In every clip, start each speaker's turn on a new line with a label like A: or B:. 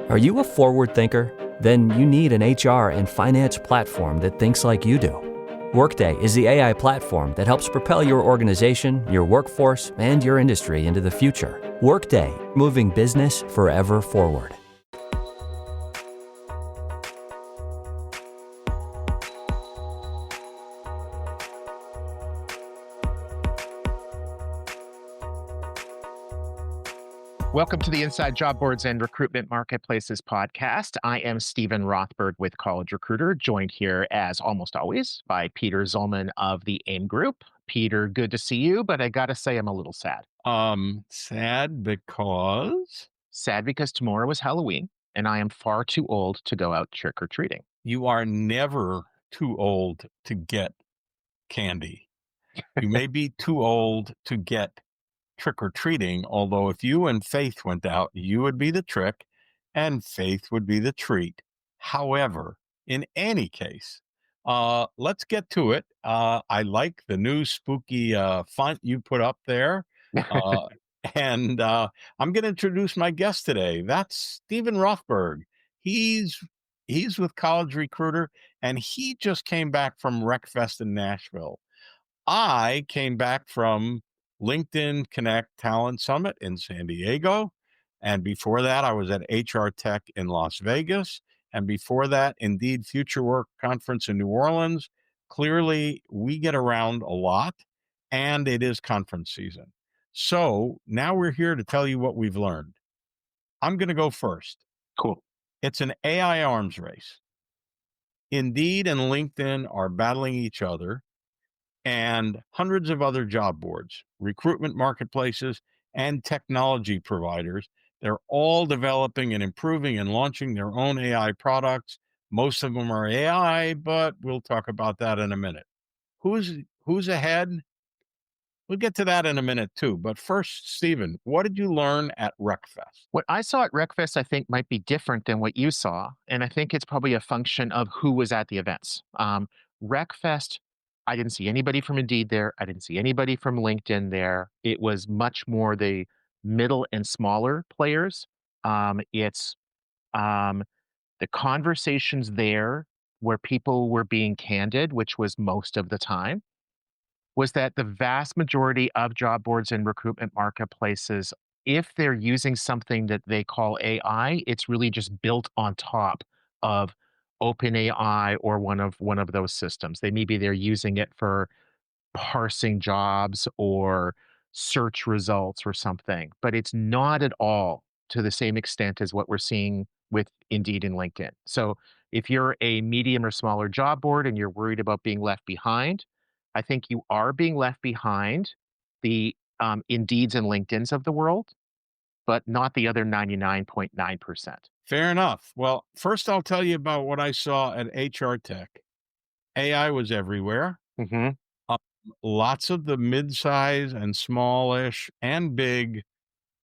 A: Are you a forward thinker? Then you need an HR and finance platform that thinks like you do. Workday is the AI platform that helps propel your organization, your workforce, and your industry into the future. Workday, moving business forever forward.
B: Welcome to the Inside Job Boards and Recruitment Marketplaces podcast. I am Stephen Rothberg with College Recruiter, joined here as almost always by Peter Zollman of the AIM Group. Peter, good to see you, but I gotta say I'm a little sad.
C: Sad because
B: Sad because tomorrow is Halloween and I am far too old to go out trick-or-treating.
C: you are never too old to get candy. You may be too old to get trick-or-treating, although if you and Faith went out, you would be the trick and Faith would be the treat. However, in any case, let's get to it. I like the new spooky font you put up there. And I'm going to introduce my guest today. That's Stephen Rothberg. He's with College Recruiter, and he just came back from RecFest in Nashville. I came back from LinkedIn Connect Talent Summit in San Diego. And before that, I was at HR Tech in Las Vegas. And before that, Indeed Future Work Conference in New Orleans. Clearly, we get around a lot, and it is conference season. So now we're here to tell you what we've learned. I'm going to go first.
B: Cool.
C: It's an AI arms race. Indeed and LinkedIn are battling each other, and hundreds of other job boards, recruitment marketplaces, and technology providers. They're all developing and improving and launching their own AI products. Most of them are AI, but we'll talk about that in a minute. Who's ahead? We'll get to that in a minute too. But first, Stephen, what did you learn at RecFest?
B: What I saw at RecFest, I think, might be different than what you saw. And I think it's probably a function of who was at the events. RecFest, I didn't see anybody from Indeed there. I didn't see anybody from LinkedIn there. It was much more the middle and smaller players. It's the conversations there where people were being candid, which was most of the time, was that the vast majority of job boards and recruitment marketplaces, if they're using something that they call AI, it's really just built on top of OpenAI or one of those systems. Maybe they're using it for parsing jobs or search results or something, but it's not at all to the same extent as what we're seeing with Indeed and LinkedIn. So if you're a medium or smaller job board and you're worried about being left behind, I think you are being left behind the Indeeds and LinkedIns of the world, but not the other 99.9%.
C: Fair enough. Well, first I'll tell you about what I saw at HR Tech. AI was everywhere.
B: Mm-hmm.
C: Lots of the mid-size and smallish and big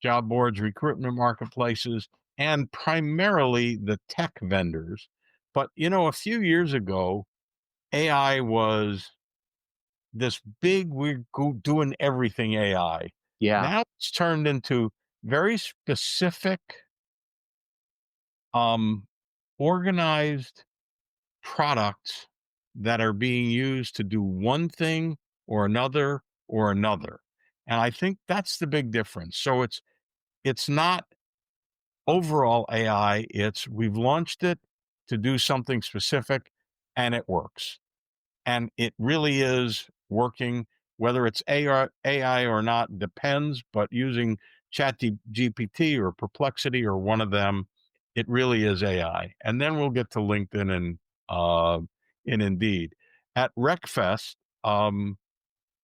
C: job boards, recruitment marketplaces, and primarily the tech vendors. But, a few years ago, AI was this big, we're doing everything AI.
B: Yeah.
C: Now it's turned into very specific, organized products that are being used to do one thing or another or another. And I think that's the big difference. So it's not overall AI, it's we've launched it to do something specific and it works. And it really is working, whether it's AI or not depends, but using ChatGPT or Perplexity or one of them, it really is AI. And then we'll get to LinkedIn and in Indeed. At RecFest,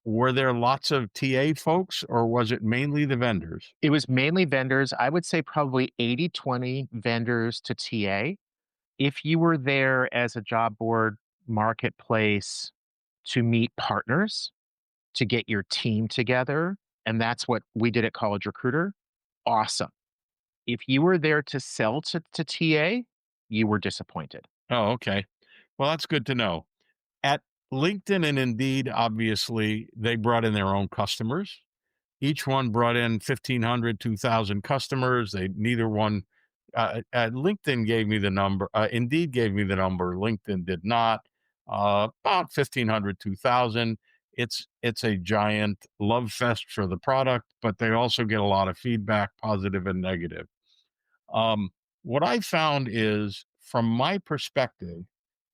C: were there lots of TA folks or was it mainly the vendors?
B: It was mainly vendors. I would say probably 80-20 vendors to TA. If you were there as a job board marketplace to meet partners, to get your team together, and that's what we did at College Recruiter, awesome. If you were there to sell to TA, you were disappointed.
C: Oh, okay. Well, that's good to know. At LinkedIn and Indeed, obviously, they brought in their own customers. Each one brought in 1,500, 2,000 customers. Neither one LinkedIn gave me the number. Indeed gave me the number. LinkedIn did not. About 1,500, 2,000. It's a giant love fest for the product, but they also get a lot of feedback, positive and negative. Um, what I found is, from my perspective,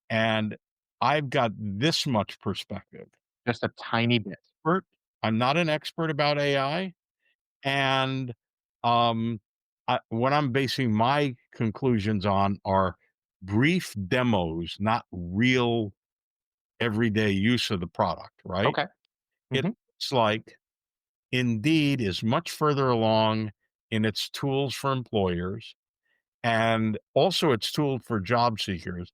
C: and I've got this much perspective.
B: Just a tiny bit.
C: Expert, I'm not an expert about AI, and um, what I'm basing my conclusions on are brief demos, not real everyday use of the product, right?
B: Okay.
C: It
B: Hmm.
C: looks like Indeed is much further along in its tools for employers and also its tool for job seekers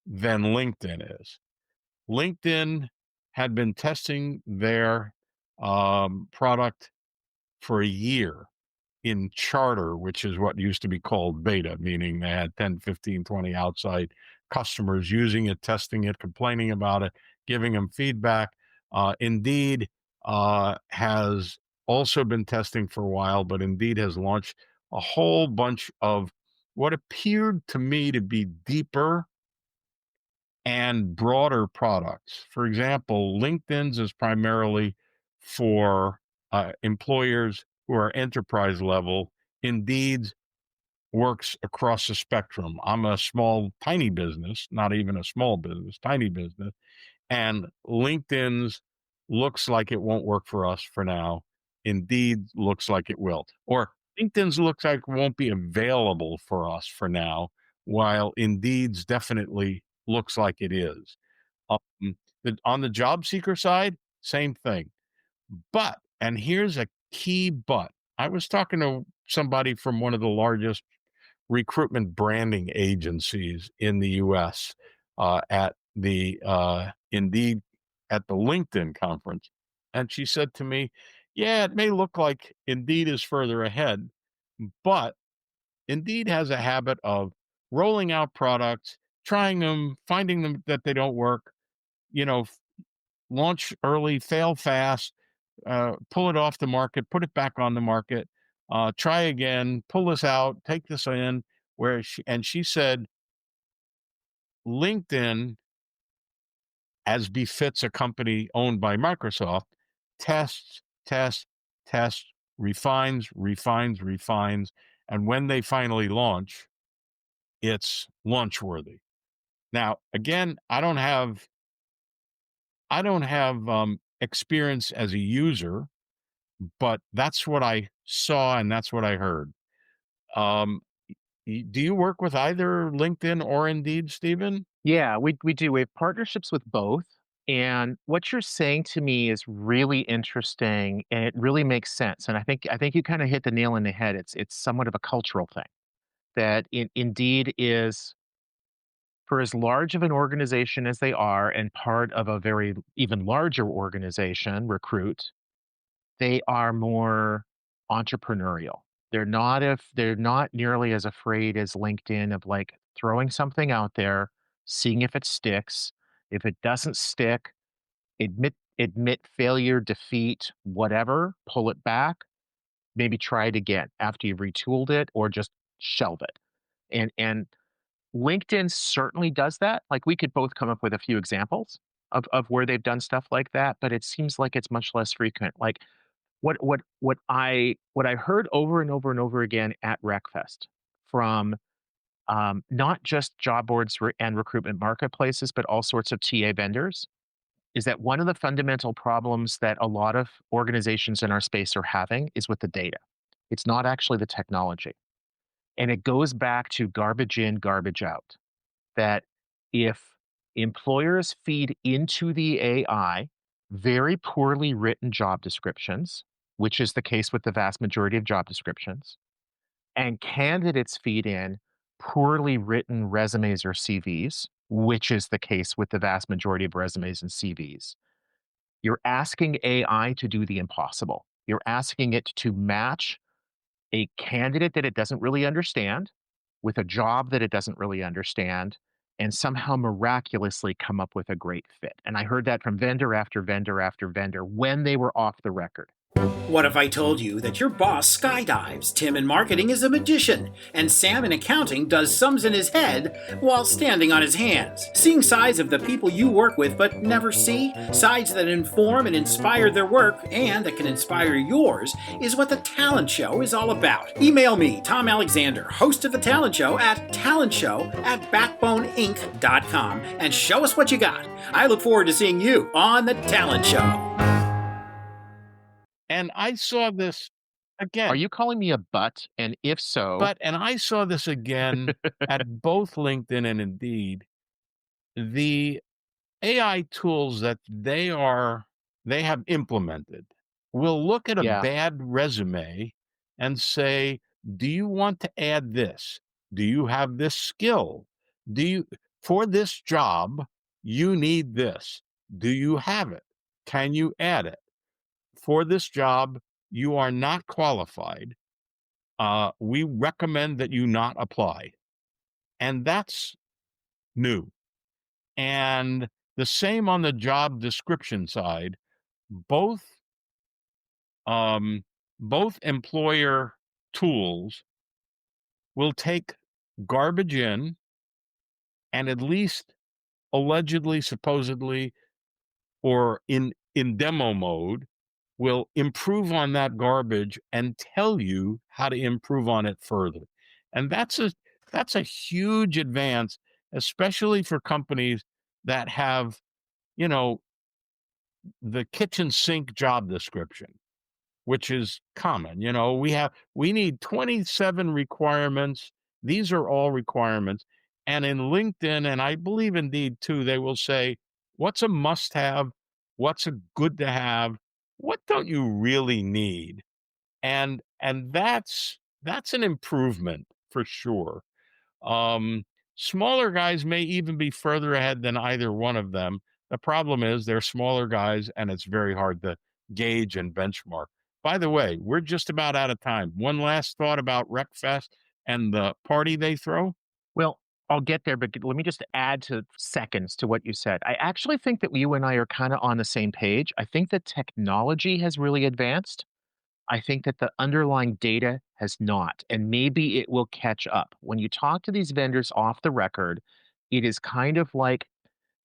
C: than LinkedIn is. LinkedIn had been testing their product for a year in charter, which is what used to be called beta, meaning they had 10, 15, 20 outside customers using it, testing it, complaining about it, giving them feedback. Indeed has also been testing for a while, but Indeed has launched a whole bunch of what appeared to me to be deeper and broader products. For example, LinkedIn's is primarily for employers who are enterprise level. Indeed works across the spectrum. I'm a small, tiny business, not even a small business, tiny business. And LinkedIn's looks like it won't work for us for now. Indeed looks like it will. Or LinkedIn's looks like it won't be available for us for now, while Indeed's definitely looks like it is. Um, on the job seeker side, same thing. But, and here's a key but, I was talking to somebody from one of the largest recruitment branding agencies in the US at the Indeed, at the LinkedIn conference. And she said to me, yeah, it may look like Indeed is further ahead, but Indeed has a habit of rolling out products, trying them, finding them that they don't work, you know, launch early, fail fast, pull it off the market, put it back on the market, try again, pull this out, take this in. She said, LinkedIn, as befits a company owned by Microsoft, tests, tests, tests, refines, refines, refines, and when they finally launch, it's launch worthy. Now, again, I don't have experience as a user, but that's what I saw and that's what I heard. Um, do you work with either LinkedIn or Indeed, Stephen?
B: Yeah, we do. We have partnerships with both. And what you're saying to me is really interesting and it really makes sense. And I think you kind of hit the nail on the head. It's somewhat of a cultural thing that Indeed is, for as large of an organization as they are and part of a very even larger organization, Recruit, they are more entrepreneurial. They're not nearly as afraid as LinkedIn of like throwing something out there, seeing if it sticks. If it doesn't stick, admit failure, defeat, whatever, pull it back, maybe try it again after you've retooled it or just shelve it. And LinkedIn certainly does that. Like we could both come up with a few examples of where they've done stuff like that, but it seems like it's much less frequent. Like what I heard over and over and over again at RecFest from not just job boards and recruitment marketplaces, but all sorts of TA vendors, is that one of the fundamental problems that a lot of organizations in our space are having is with the data. It's not actually the technology. And it goes back to garbage in, garbage out. That if employers feed into the AI very poorly written job descriptions, which is the case with the vast majority of job descriptions, and candidates feed in poorly written resumes or CVs, which is the case with the vast majority of resumes and CVs, you're asking AI to do the impossible. You're asking it to match a candidate that it doesn't really understand with a job that it doesn't really understand and somehow miraculously come up with a great fit. And I heard that from vendor after vendor after vendor when they were off the record.
D: What if I told you that your boss skydives, Tim in marketing is a magician, and Sam in accounting does sums in his head while standing on his hands? Seeing sides of the people you work with but never see, sides that inform and inspire their work and that can inspire yours, is what The Talent Show is all about. Email me, Tom Alexander, host of The Talent Show, at talentshow@backboneinc.com and show us what you got. I look forward to seeing you on The Talent Show.
C: And I saw this again.
B: Are you calling me a butt? And if so,
C: And I saw this again at both LinkedIn and Indeed. The AI tools that they have implemented will look at a bad resume and say, do you want to add this? Do you have this skill? For this job, you need this. Do you have it? Can you add it? For this job, you are not qualified. We recommend that you not apply. And that's new. And the same on the job description side. Both employer tools will take garbage in and at least allegedly, supposedly, or in demo mode, will improve on that garbage and tell you how to improve on it further. And that's a huge advance, especially for companies that have, the kitchen sink job description, which is common. We need 27 requirements. These are all requirements. And in LinkedIn, and I believe Indeed too, they will say, what's a must-have? What's a good to have? What don't you really need? And that's an improvement for sure. Smaller guys may even be further ahead than either one of them. The problem is they're smaller guys and it's very hard to gauge and benchmark. By the way, we're just about out of time. One last thought about RecFest and the party they throw?
B: Well, I'll get there, but let me just add seconds to what you said. I actually think that you and I are kind of on the same page. I think that technology has really advanced. I think that the underlying data has not, and maybe it will catch up. When you talk to these vendors off the record, it is kind of like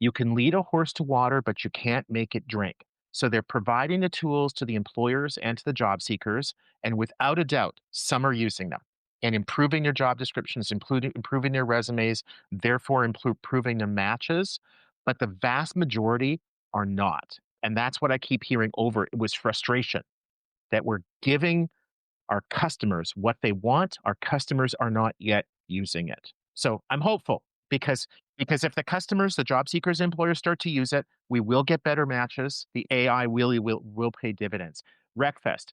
B: you can lead a horse to water, but you can't make it drink. So they're providing the tools to the employers and to the job seekers, and without a doubt, some are using them and improving their job descriptions, improving their resumes, therefore improving their matches. But the vast majority are not. And that's what I keep hearing over. It was frustration that we're giving our customers what they want. Our customers are not yet using it. So I'm hopeful because if the customers, the job seekers, employers start to use it, we will get better matches. The AI really will pay dividends. RecFest.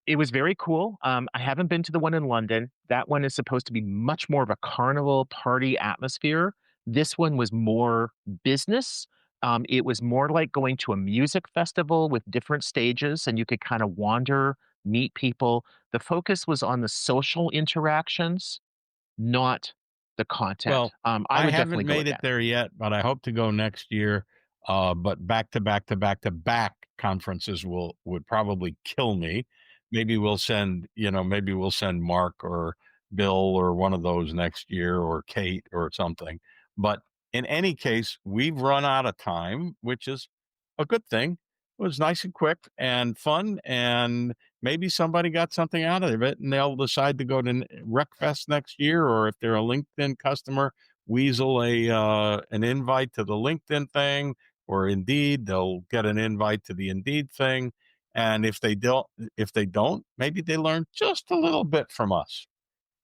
B: It was very cool. I haven't been to the one in London. That one is supposed to be much more of a carnival party atmosphere. This one was more business. It was more like going to a music festival with different stages, and you could kind of wander, meet people. The focus was on the social interactions, not the content.
C: Well,
B: I would definitely
C: haven't
B: go
C: made it
B: again.
C: there yet, but I hope to go next year. But back to back conferences would probably kill me. Maybe we'll send Mark or Bill or one of those next year, or Kate or something. But in any case, we've run out of time, which is a good thing. It was nice and quick and fun, and maybe somebody got something out of it and they'll decide to go to RecFest next year, or if they're a LinkedIn customer, weasel an invite to the LinkedIn thing, or Indeed, they'll get an invite to the Indeed thing. And if they don't, maybe they learn just a little bit from us.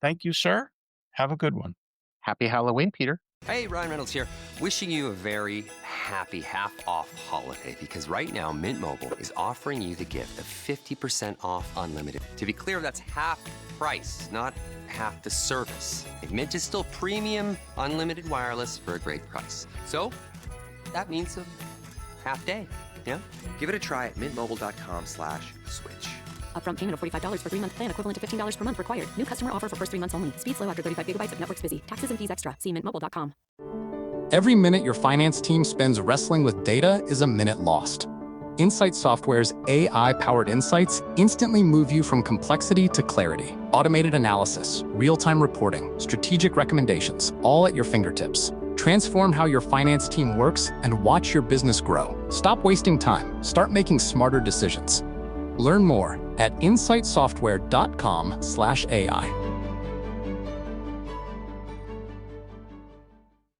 C: Thank you, sir. Have a good one.
B: Happy Halloween, Peter.
E: Hey, Ryan Reynolds here. Wishing you a very happy half-off holiday, because right now Mint Mobile is offering you the gift of 50% off unlimited. To be clear, that's half price, not half the service. Mint is still premium, unlimited wireless for a great price. So that means a half day, yeah?
F: Give it a try at mintmobile.com/switch.
G: Upfront payment of $45 for 3-month plan, equivalent to $15 per month required. New customer offer for first 3 months only. Speed slow after 35 gigabytes if network's busy. Taxes and fees extra. See mintmobile.com.
H: Every minute your finance team spends wrestling with data is a minute lost. Insight Software's AI-powered insights instantly move you from complexity to clarity. Automated analysis, real-time reporting, strategic recommendations, all at your fingertips. Transform how your finance team works and watch your business grow. Stop wasting time. Start making smarter decisions. Learn more at insightsoftware.com/AI.